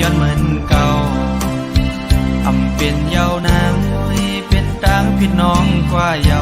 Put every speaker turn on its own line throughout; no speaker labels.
ย้อนเหมือนเก่าอำเป็นเยาวนางเป็นต่างพี่น้องกว่าเยา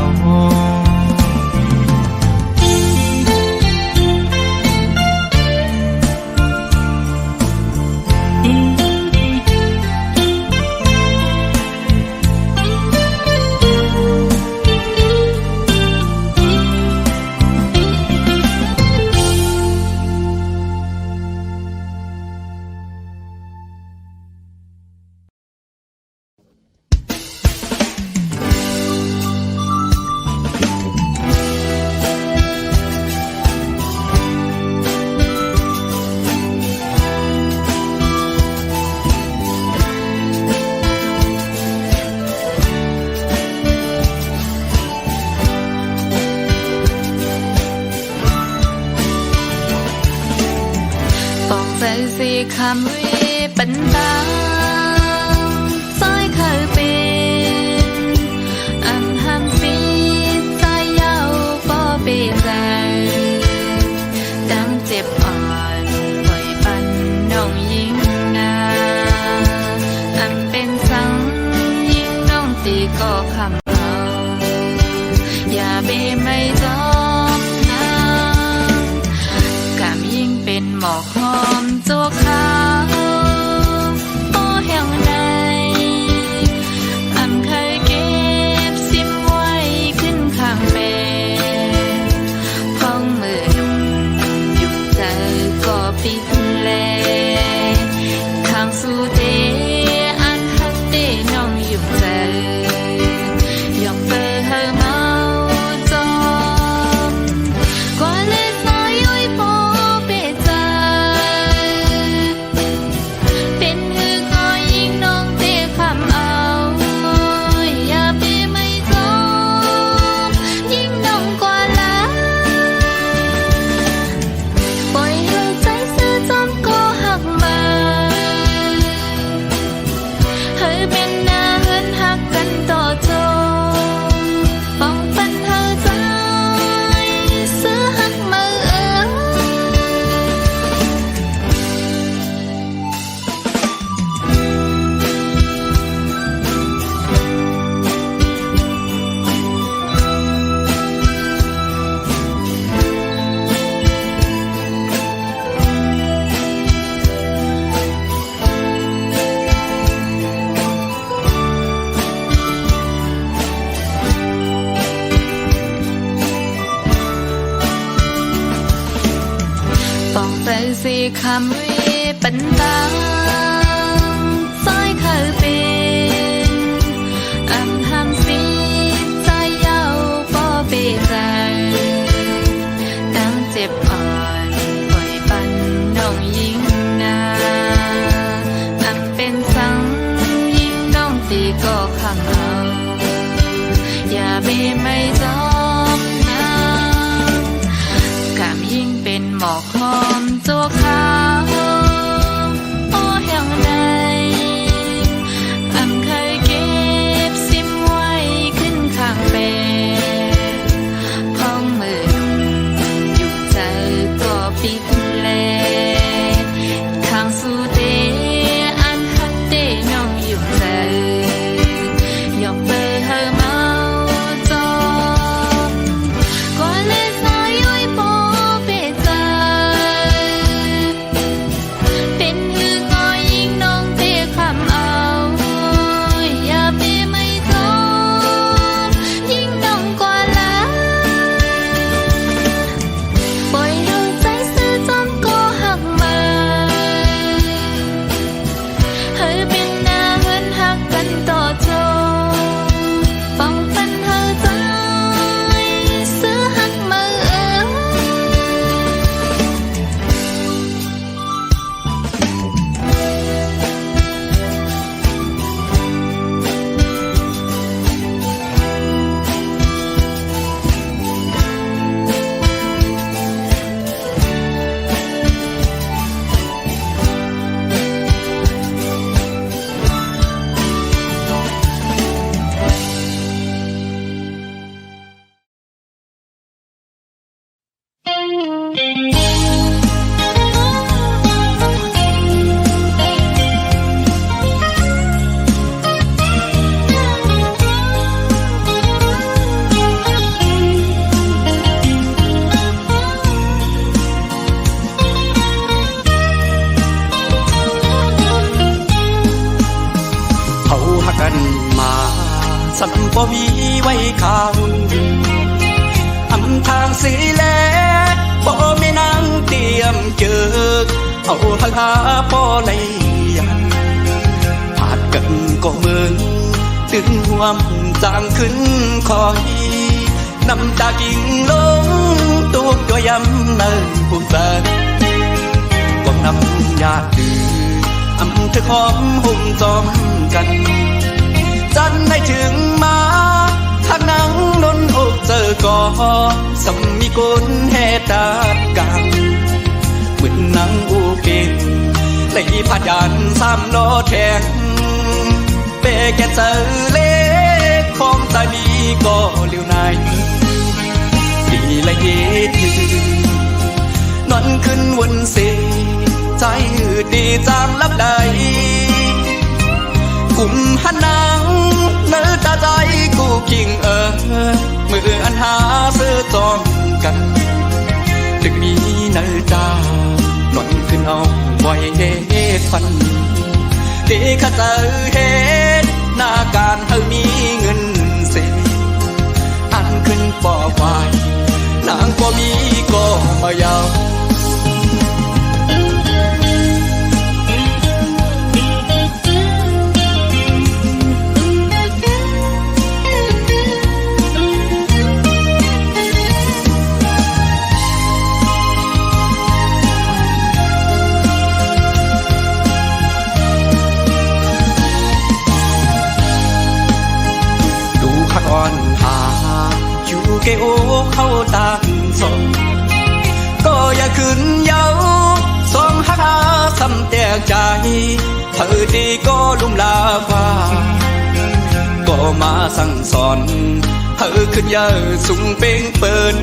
สีคำวิปันตาซอยเคยเป็นอันหันปีใจยาวบ่เปใจดังเจ็บอ่อนปล่อยปันน้องยิ่งนาอันเป็นสังยิ่งน้องตีก็คำเอาอย่าเบไม่จอมน้ำกำยิ่งเป็นหมอกหอมจัวขาวโอ้แห่งใดอันเคยเก็บซิมไว้ขึ้นข้างเป็นพ้องมือหนุ่มยุบใจก็ปิดแลข้างสู่เดอันฮักเดน้องยุบใจยองเบอร์เฮอเมาจอมกว่าเลสายย้อยพอเปใจเป็นหือก็ยิ่งน้องเตะคำเอาอย่าไปไม่จมยิ่งน้องกว่าละปล่อยให้ใจซื่อจอมก็หักมาให้เป็นหน้าเหินหักกันต่อจนป้องปันเฮาใจซื้อหักมาปองใจสีคำวิปันตาซอยเคยเป็นอันห้ามสีใจยาวบ่เปใจดังเจ็บอ่อนปล่อยปันน้องยิ่งนาอันเป็นสังยิ่งน้องตีก็ขังเอาอย่าเบไม่จอมน้ำกำยิ่งเป็นหมอกหอมจัวขาวโอ้
สัมบ่มีไว้ข้าวอำทางสีแลบ่มีนางเตรียมเจอเอาทังหาพ่อเลยอาจกันก็เมืองตึงห่วมจางขึ้นคอยน้ำตากิ่งลงตุกตัวยำเนินภูมิใจกวางน้ำยาดื้ออำเธอหอมหุ่มจอมกันจันได้ถึงมาทางนังนนอกเจอก่อสมีกุลเหตุการเหมือนนางอูเก่งเลยพัดยันสามล้อแทงเปแกเจอเล็กของใจมีก็เลี้ยวในดีละเย็ดนอนขึ้นวันเสียใจดีจางลับใดกุมหันนางเนื้อตาใจกูคิงมืออันหาซื้อจองกันจึงมีเนื้อตานอนขึ้นเอาไว้เฮ็ดฟันดีข้าเจอเฮ็ดหน้าการเธอมีเงินเสียอันขึ้นปอไฟนางก็มีก็มายาวอ่อนหาอยู่เกโอเข้าตางสองก็อย่าขึ้นเย้าสองหักหาซ้ำแตกใจเธอดีก็ลุ่มลาฟ้าก็มาสั่งสอนเธอขึ้นเยอะสูงเป่งเปิน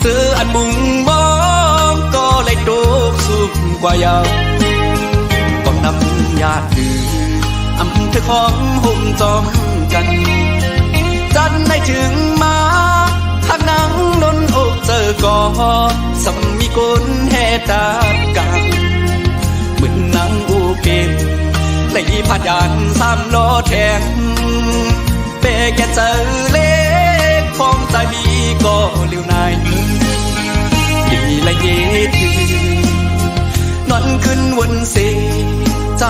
เธออันบุงมองก็เลยโดกสุดกว่าเยาก็นำญาติดื้ออำเธอของหุ่มจอมกันจันได้ถึงมาทางนังนนอกเจอก่อสมีกุลเหตุการเหมือนนางอูเก่งเลยพัดยันสามล้อแทงเปแกเจอเล็กของใจมีก็เลี้ยวในดีละเย็ดนอนขึ้นวันเสียใจ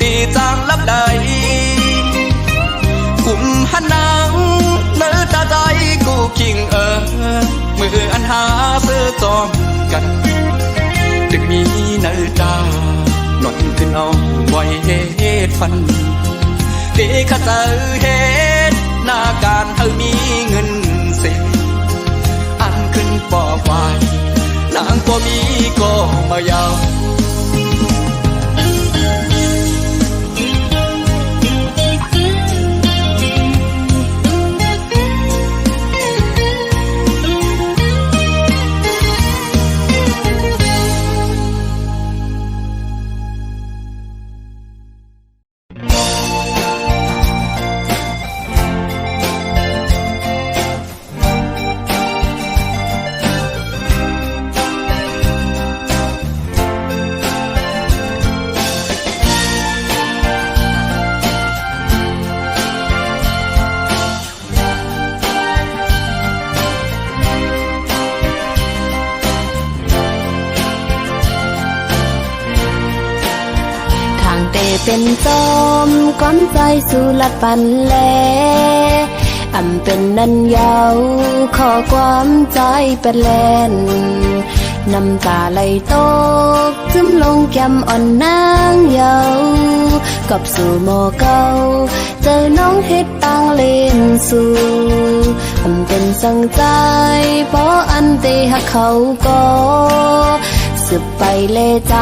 ดีจางลับใดกุมหันนางเนื้อตาใจกูคิงมืออันหาซื้อจอมกันจึงมีเนื้อตานอนขึ้นเอาไว้เฮ็ดฟันดีข้าเจอเฮ็ดหน้าการเธอมีเงินเสียอันขึ้นปอไฟนางก็มีก็มายาว
เป็นจอมก้อนใจสู่ละปันแลอำเป็นนันยาวขอความใจเป็นแลนน้ำตาไหลตกซึมลงแก้มอ่อนนางเยากับสู่หมอเก่าเจอน้องเฮ็ดต่างเล่นสู่อำเป็นสังใจเพราะอันเตหักเขาก็สืบไปเลใจ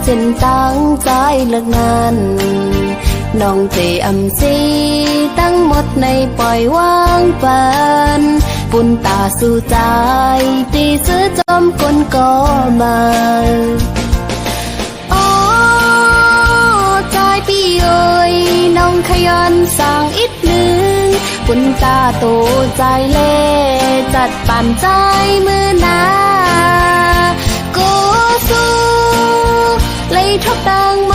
เส้นตั้งใจเลิกงานน้องเจอำซีตั้งหมดในปล่อยวางปันปุ่นตาสู่ใจตีซื้อจอมคนก็มาอ๋อใจพี่เอ๋ยน้องขยันสร้างอีกหนึ่งปุ่นตาโตใจเล่จัดปั่นใจมือหนาก็สู้เลยทบดังไหม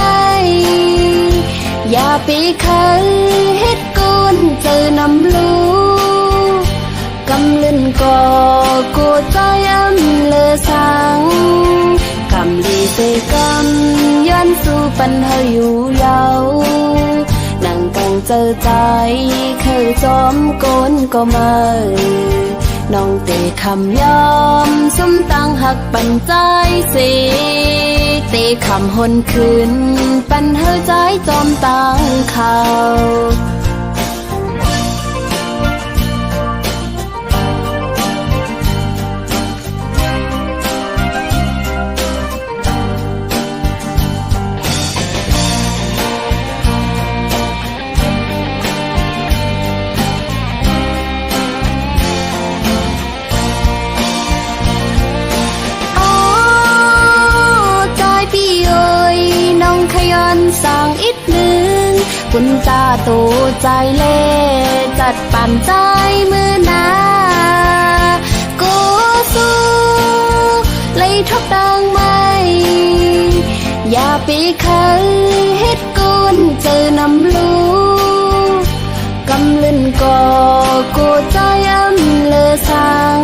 อย่าไปเคยเฮ็ดกุน นำลูกำลื่นก่อกูใจเลอสังกำลีเตกำย้อนสู่ปันเฮาอยู่เยานั่งกังเจอใจเคยจอมโกนก็มาน้องเตคำยอมสมตังหักปันใจสิเตคำหนคืนปันเฮาใจจอมตังเขาสั่งอีกหนึ่งคุณตาโตใจเล่จัดปั่นใจมือนาโกสู้เลยทบดังไม่อย่าไปเคยเฮ็ดกุนเจอนำลูกำลื่นก่อกูใจเลอสัง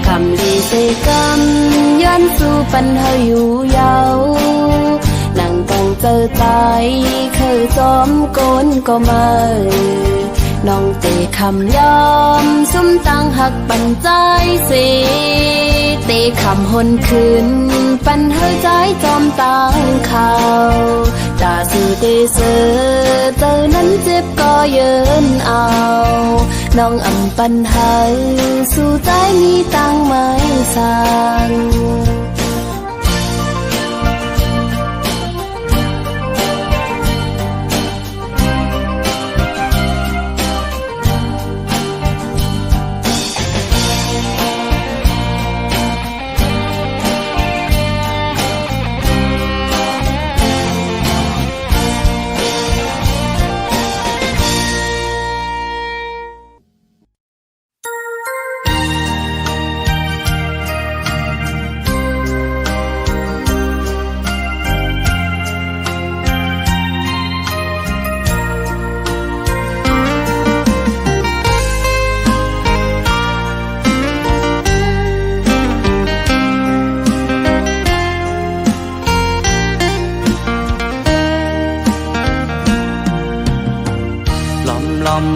กำลีเสกำย้อนสู่ปันเฮาอยู่เยานั่งกังเจอใจเคยจอมโกนก็มาน้องเตคำยอมสมตังหักปันใจสิเตคำหนคืนปันเฮาใจจอมตังเขาตาสื่อเตเสือเจอนั้นเจ็บก็เยินเอาน้องอำปันเฮาสู่ใจมีตังไม่สั่ง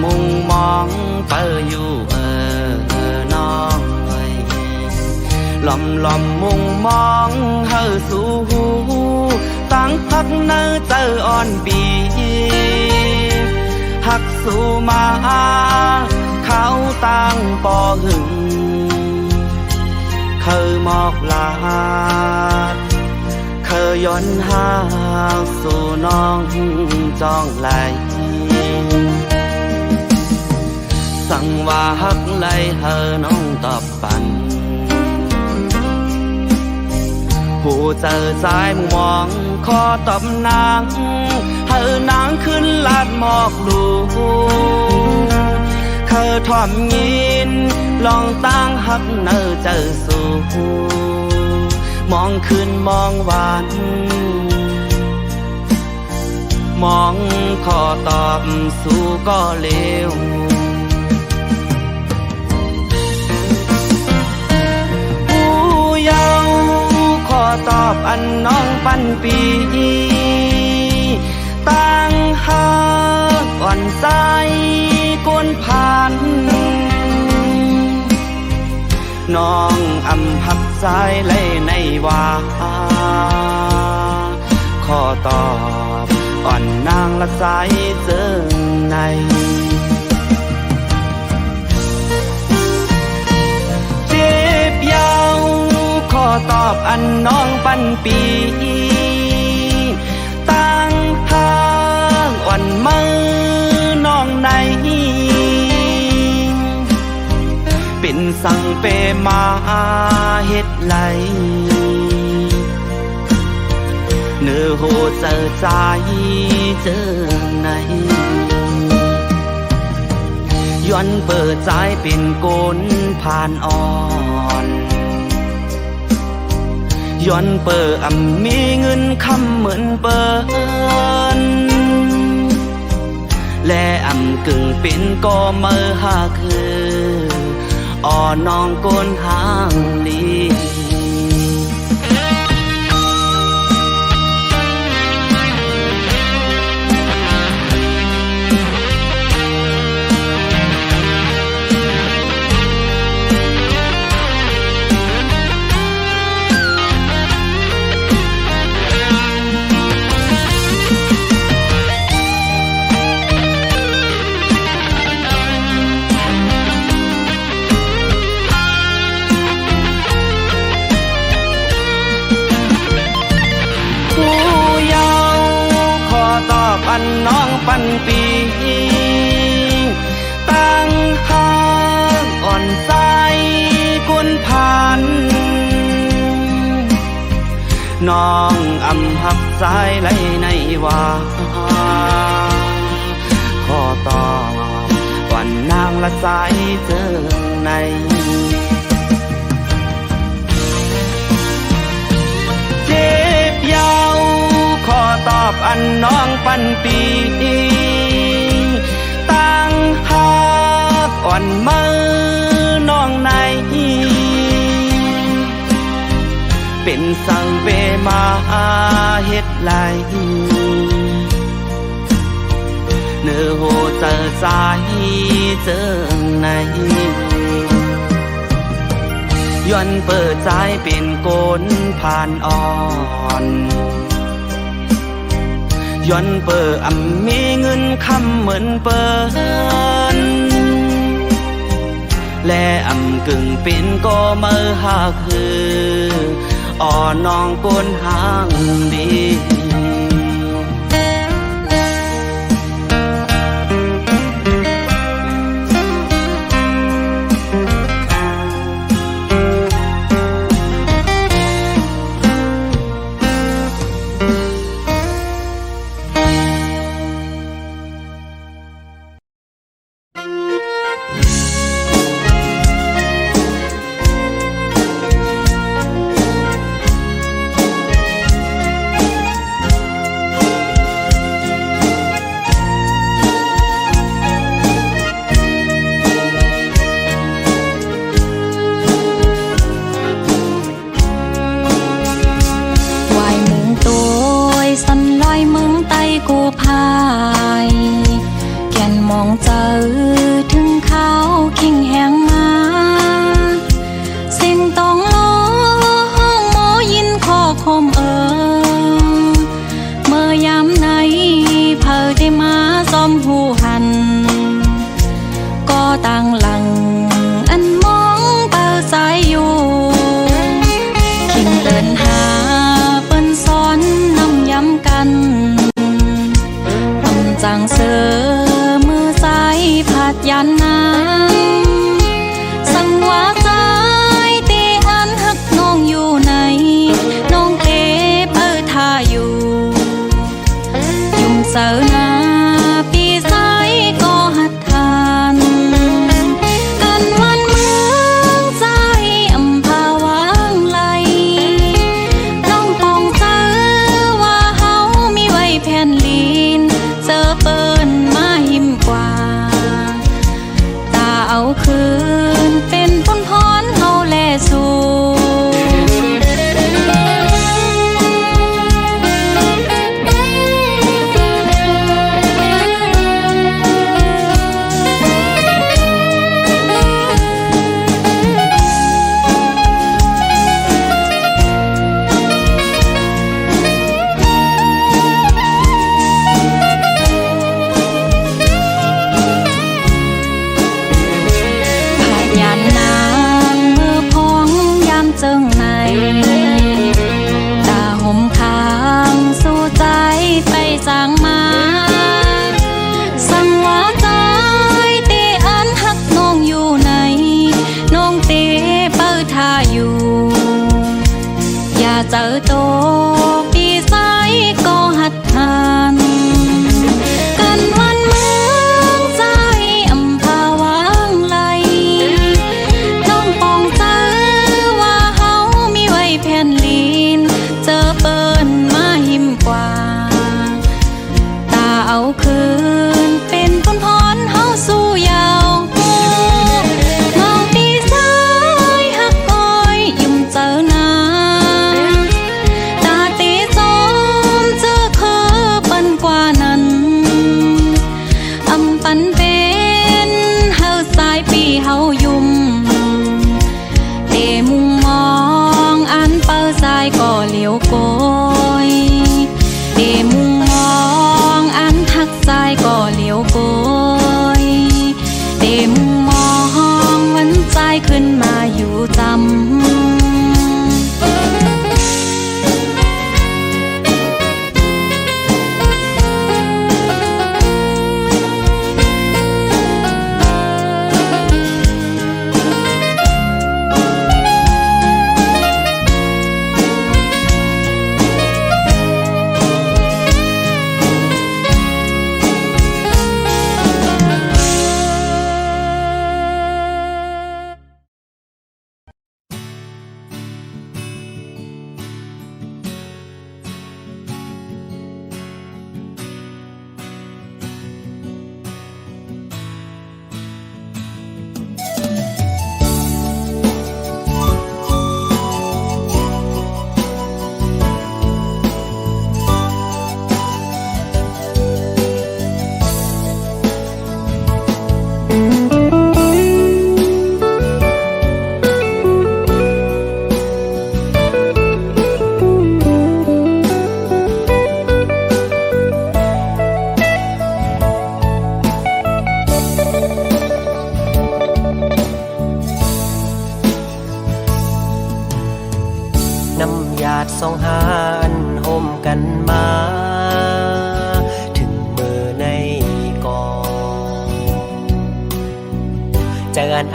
มุงมองเปออยู่น้องเอ้ยลมมุงมองเฮาสู่หูตั้งพักเนื้อเจออ่อนบีหักสู่มาเขาตั้งปอหึงเคยมอกลาดเคยย้อนหาสู่น้องจ้องไหลสั่งว่าฮักไหลเฮอน้องตอบปันผู้เจอสายมุงมองขอตอบนางเฮอนางขึ้นลาดหมอกลูเคยทอมยินลองตั้งฮักเนอเจอสู่มองขึ้นมองหวานมองขอตอบสู่ก็เลวขอตอบอันน้องปันปีตั้งหักอ่อนใจกวนผ่านน้องอำพักใจเลยในว่าขอตอบอ่อนนางละใจเจอในเจ็บยาวขอตอบอันน้องปันปีตั้งทางอ่อนมือน้องในเป็นสั่งเปมาเฮ็ดไหลเนื้อโหเจอใจเจอในย้อนเปิดใจเป็นโกนผ่านอ่อนย้อนเปิดมีเงินคำเหมือนเปิ้นและค กึ่งเป็นก็เมื่อหาคืออ่อนน้องก้นหางลี ปันน้องปันปีตั้งหากอ่อนใจกุนพันน้องอำหักใจไหลในว่าขอตอบวันนางละสายเจอในเจ็บยาวขอตอบอันน้องปันปีตั้งหากอ่อนมือน้องในเป็นสังเวมาเฮ็ดไหลเนื้อโหเจอใจเจอในย้อนเปิดใจเป็นโกนผ่านอ่อนย้อนเปิดมีเงินคำเหมือนเปิ้นและกึ่งเป็นก็เมื่อหาคืออ่อนน้องก้นหางดี
เอาคืนเป็นพ้นพรเฮา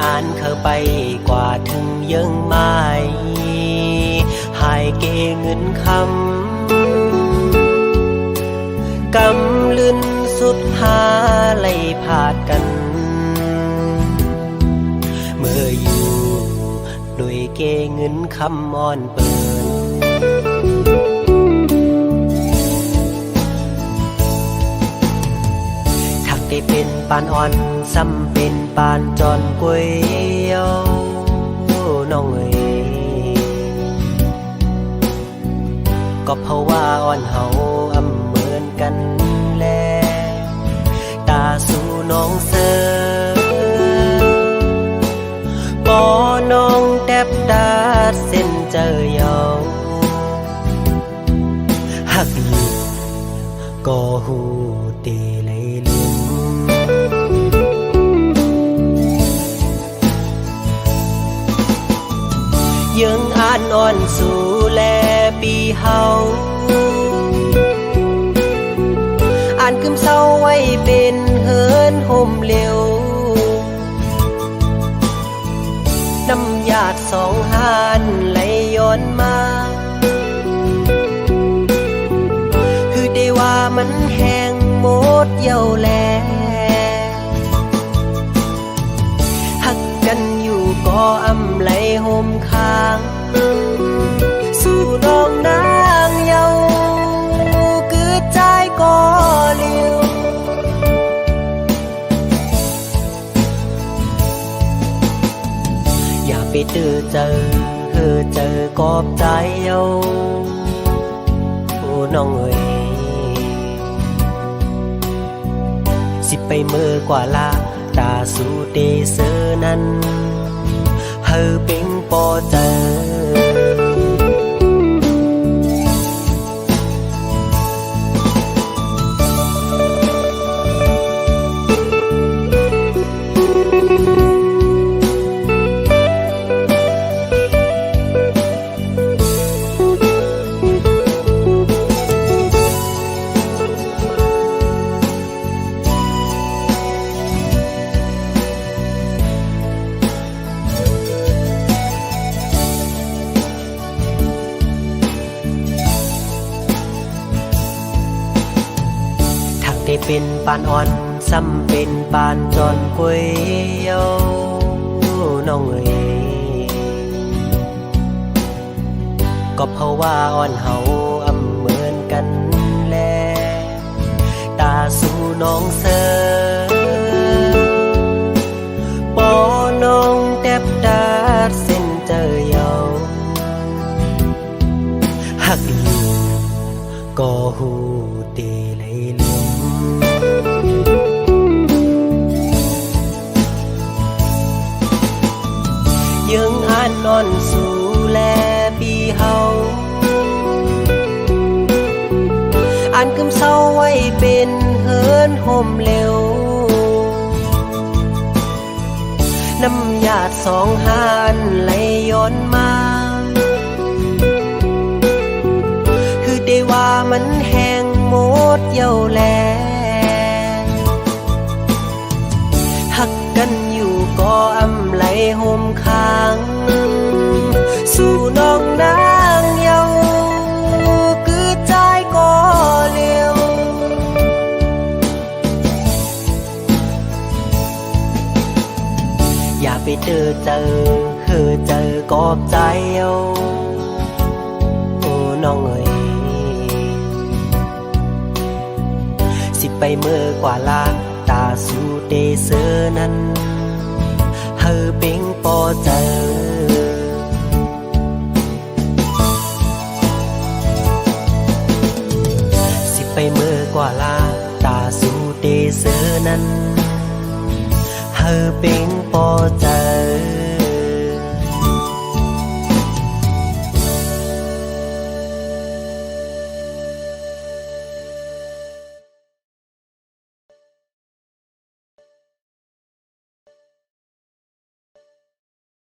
อ่านเข้าไปกว่าถึงยังไม่หายเกเงินคำกำลืนสุดหาไล่ผาดกันเมื่ออยู่โดยเกเงินคำอ่อนเปินถักได้เป็นปานอ่อนซ้ำเป็นปานจอนกวยเย้าน้องเอ๋ยก็เพราะว่าอ่อนเฮาอำเหมือนกันแลตาสู่น้องเสือปอน้องแทบดาดเส้นเจอเยาหักอยู่ก็หูเตเลยลืมยังอ่านอ่อนสู่แลปีเฮาอ่านกึมเศร้าไว้เป็นเฮินห่มเร็วน้ำหยาดสองหานไหลย้อนมาคือได้ว่ามันแห้งหมดเย้าแลหักกันอยู่ก็อำไหลห่มค้างสู่น้องนางเยาคือใจก็เลี้ยวอย่าไปตื้อเจอเจอกอบใจเยาโอ้น้องเอ๋ยสิไปเมื่อกว่าลาตาสู่เดเซอนั้นเฮอเป็นปอเจอได้เป็นปานอ่อนซ้ำเป็นปานจอนกวยเย้าน้องเอ๋ยก็เพราะว่าอ่อนเฮาอำเหมือนกันแลตาสู่น้องเสือปอน้องแทบดาดเส้นเจอเย้าหักอยู่ก็หูเตเลยลืมยังอ่านนอนสู่แลปีเฮาอ่านกึมเศร้าไว้เป็นเฮินห่มเร็วน้ำหยาดสองหานไหลย้อนมาคือได้ว่ามันแห้งหมดเย้าแลหักกันอยู่ก็อำไหลห่มค้างสู่น้องนางเยาคือใจก็เลี้ยวอย่าไปเจอเจอกอบใจเยาโอ้น้องเอ๋ยสิไปเมื่อกว่าลาตาสู่เดเซอนั้นเฮอเป็งปอเจอสิไปเมื่อกว่าลาตาสู่เดเซอนั้นเฮอเป็งปอเจอ